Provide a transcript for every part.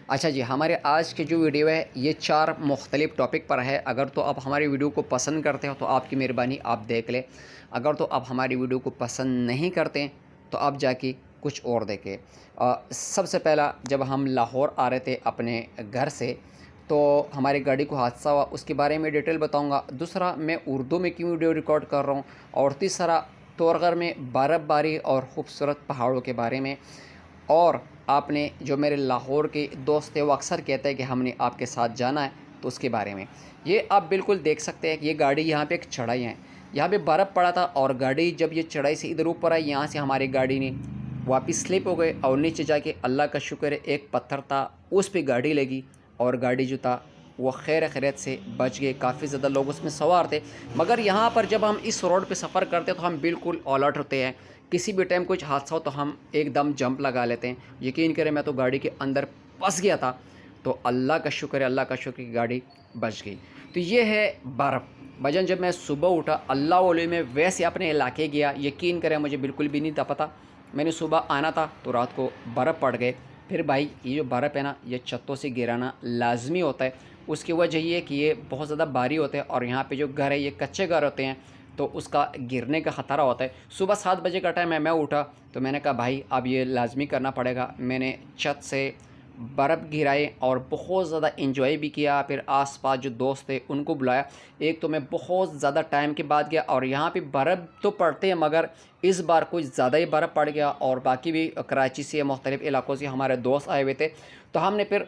अच्छा जी, हमारे आज की जो वीडियो है ये 4 मुख्तलिफ़ टॉपिक पर है। अगर तो आप हमारी वीडियो को पसंद करते हो तो आपकी मेहरबानी आप देख लें। अगर तो आप हमारी वीडियो को पसंद नहीं करते तो आप जाके कुछ और देखें। सबसे पहला, जब हम लाहौर आ रहे थे अपने घर से तो हमारी गाड़ी को हादसा हुआ, उसके बारे में डिटेल बताऊँगा। दूसरा, मैं उर्दू में क्यों वीडियो रिकॉर्ड कर रहा हूँ। और तीसरा, तोरगर में बर्फ़बारी और ख़ूबसूरत पहाड़ों के बारे में। और आपने जो मेरे लाहौर के दोस्त थे वो अक्सर कहते हैं कि हमने आपके साथ जाना है, तो उसके बारे में। ये आप बिल्कुल देख सकते हैं कि ये गाड़ी यहाँ पे एक चढ़ाई है, यहाँ पे बर्फ़ पड़ा था और गाड़ी जब ये चढ़ाई से इधर ऊपर आई, यहाँ से हमारी गाड़ी ने वापस स्लिप हो गए और नीचे जाके अल्लाह का शुक्र है एक पत्थर था उस पर गाड़ी लगी और गाड़ी जो था वो खैर खैरियत से बच गए। काफ़ी ज़्यादा लोग उसमें सवार थे। मगर यहाँ पर जब हम इस रोड पे सफ़र करते हैं तो हम बिल्कुल अलर्ट होते हैं। किसी भी टाइम कुछ हादसा हो तो हम एकदम जंप लगा लेते हैं। यकीन करें, मैं तो गाड़ी के अंदर फंस गया था, तो अल्लाह का शुक्र है, अल्लाह का शुक्र कि गाड़ी बच गई। तो ये है बर्फ़। भजन जब मैं सुबह उठा, अल्लाह वली में वैसे अपने इलाके गया, यकीन करें मुझे बिल्कुल भी नहीं था पता। मैंने सुबह आना था तो रात को बर्फ़ पड़ गए। फिर भाई ये जो बर्फ़ है ना, ये छतों से गिराना लाजमी होता है। उसकी वजह ये है कि ये बहुत ज़्यादा भारी होते हैं और यहाँ पे जो घर है ये कच्चे घर होते हैं, तो उसका गिरने का ख़तरा होता है। सुबह 7 बजे का टाइम है, मैं उठा तो मैंने कहा भाई अब ये लाजमी करना पड़ेगा। मैंने छत से बर्फ़ गिराए और बहुत ज़्यादा इंजॉय भी किया। फिर आसपास जो दोस्त थे उनको बुलाया। एक तो मैं बहुत ज़्यादा टाइम के बाद गया और यहाँ पे बर्फ़ तो पड़ते हैं मगर इस बार कुछ ज़्यादा ही बर्फ़ पड़ गया। और बाकी भी कराची से मुख्तलिफ़ इलाक़ों से हमारे दोस्त आए हुए थे, तो हमने फिर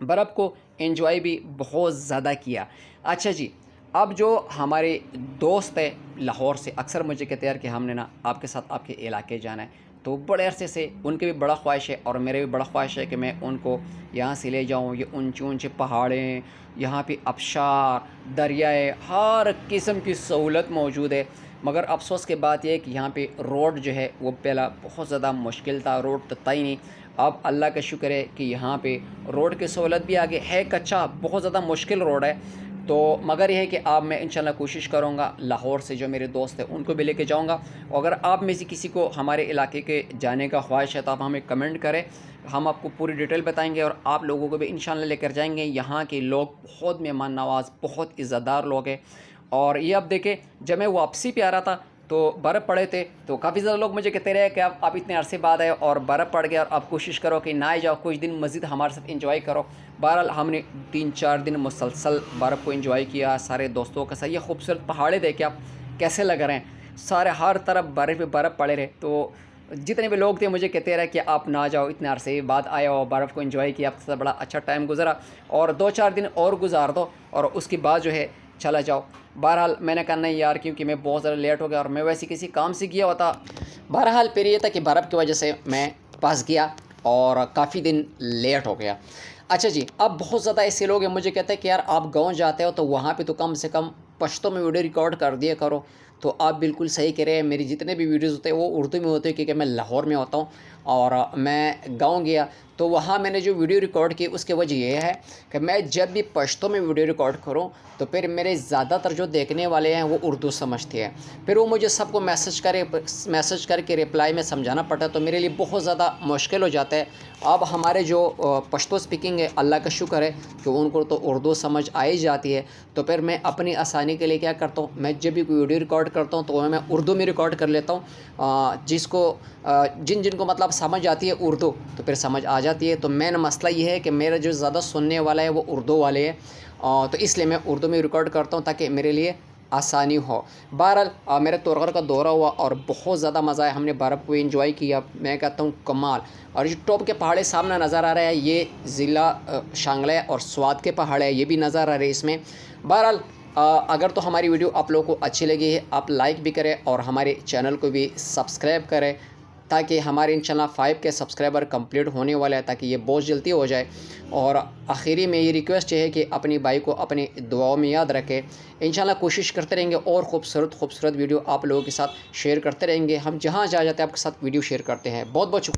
बर्फ़ को एंजॉय भी बहुत ज़्यादा किया। अच्छा जी, अब जो हमारे दोस्त हैं लाहौर से, अक्सर मुझे कहते हैं यार कि हमने ना आपके साथ आपके इलाके जाना है। तो बड़े अरसे से उनके भी बड़ा ख्वाहिश है और मेरे भी बड़ा ख्वाहिश है कि मैं उनको यहाँ से ले जाऊँ। ये ऊंचे ऊंचे पहाड़ें, यहाँ पे आबशार, दरियाए, हर किस्म की सहूलत मौजूद है। मगर अफसोस की बात यह है कि यहाँ पे रोड जो है वो पहला बहुत ज़्यादा मुश्किल था, रोड तो था ही नहीं। अब अल्लाह का शुक्र है कि यहाँ पे रोड की सहूलत भी आगे है। कच्चा बहुत ज़्यादा मुश्किल रोड है, तो मगर यह है कि अब मैं इंशाल्लाह कोशिश करूँगा लाहौर से जो मेरे दोस्त हैं उनको भी लेके जाऊँगा। अगर आप में से किसी को हमारे इलाके के जाने का ख्वाहिश है तो आप हमें कमेंट करें, हम आपको पूरी डिटेल बताएंगे और आप लोगों को भी इंशाल्लाह लेकर जाएंगे। यहाँ के लोग बहुत मेहमान नवाज़, बहुत इज़्ज़तदार लोग हैं। और ये अब देखें, जब मैं वापसी पे आ रहा था तो बर्फ़ पड़े थे, तो काफ़ी ज़्यादा लोग मुझे कहते रहे कि आप इतने अरसे बाद आए और बर्फ़ पड़ गया और आप कोशिश करो कि ना ही जाओ, कुछ दिन मज़ीद हमारे साथ एंजॉय करो। बहरहाल हमने 3-4 दिन मुसलसल बर्फ़ को एंजॉय किया सारे दोस्तों के साथ। ये खूबसूरत पहाड़े देखे आप कैसे लग रहे हैं, सारे हर तरफ बर्फ़ बर्फ़ पड़े रहे। तो जितने भी लोग थे मुझे कहते रहे कि आप ना जाओ, इतने अरसे बाद आए हो, बर्फ़ को एंजॉय किया, आपके साथ बड़ा अच्छा टाइम गुजरा और 2-4 दिन और गुजार दो और उसके बाद जो है चला जाओ। बहरहाल मैंने कहा नहीं यार, क्योंकि मैं बहुत ज़्यादा लेट हो गया और मैं वैसे किसी काम से गया होता। बहरहाल फिर ये था कि बर्फ़ की वजह से मैं फंस गया और काफ़ी दिन लेट हो गया। अच्छा जी, अब बहुत ज़्यादा ऐसे लोग हैं मुझे कहते हैं कि यार आप गाँव जाते हो तो वहाँ पे तो कम से कम पश्तो में वीडियो रिकॉर्ड कर दिया करो। तो आप बिल्कुल सही कह रहे हैं, मेरी जितने भी वीडियोज़ होते हैं वो उर्दू में होते हैं, क्योंकि मैं लाहौर में होता हूँ और मैं गाँव गया तो वहाँ मैंने जो वीडियो रिकॉर्ड की उसकी वजह यह है कि मैं जब भी पश्तो में वीडियो रिकॉर्ड करूँ तो फिर मेरे ज़्यादातर जो देखने वाले हैं वो उर्दू समझते हैं। फिर वो मुझे सबको मैसेज करके रिप्लाई में समझाना पड़ता है, तो मेरे लिए बहुत ज़्यादा मुश्किल हो जाता है। अब हमारे जो पश्तो स्पीकिंग है, अल्लाह का शुक्र है कि उनको तो उर्दू समझ आ ही जाती है। तो फिर मैं अपनी आसानी के लिए क्या करता हूँ, मैं जब भी कोई वीडियो रिकॉर्ड करता हूँ तो वह मैं उर्दू में रिकॉर्ड कर लेता हूँ। जिनको मतलब समझ आती है उर्दू तो फिर समझ आ जाती है। तो मेन मसला ये है कि मेरा जो ज़्यादा सुनने वाला है वो उर्दू वाले हैं, तो इसलिए मैं उर्दू में रिकॉर्ड करता हूँ ताकि मेरे लिए आसानी हो। बहरहाल मेरे तोरगर का दौरा हुआ और बहुत ज़्यादा मज़ा आया, हमने बर्फ़ को एंजॉय किया। मैं कहता हूँ कमाल। और ये टॉप के पहाड़े सामने नज़र आ रहा है, ये ज़िला शांगला और स्वात के पहाड़ है, ये भी नज़र आ रहे हैं इसमें। बहरहाल अगर तो हमारी वीडियो आप लोगों को अच्छी लगी है आप लाइक भी करें और हमारे चैनल को भी सब्सक्राइब करें, ताकि हमारे इंशाल्लाह 5 के सब्सक्राइबर कंप्लीट होने वाला है, ताकि ये बहुत जल्दी हो जाए। और आखिरी में ये रिक्वेस्ट है कि अपनी भाई को अपनी दुआओं में याद रखें। इंशाल्लाह कोशिश करते रहेंगे और खूबसूरत वीडियो आप लोगों के साथ शेयर करते रहेंगे। हम जहाँ जा जाते हैं आपके साथ वीडियो शेयर करते हैं। बहुत बहुत शुक्रिया।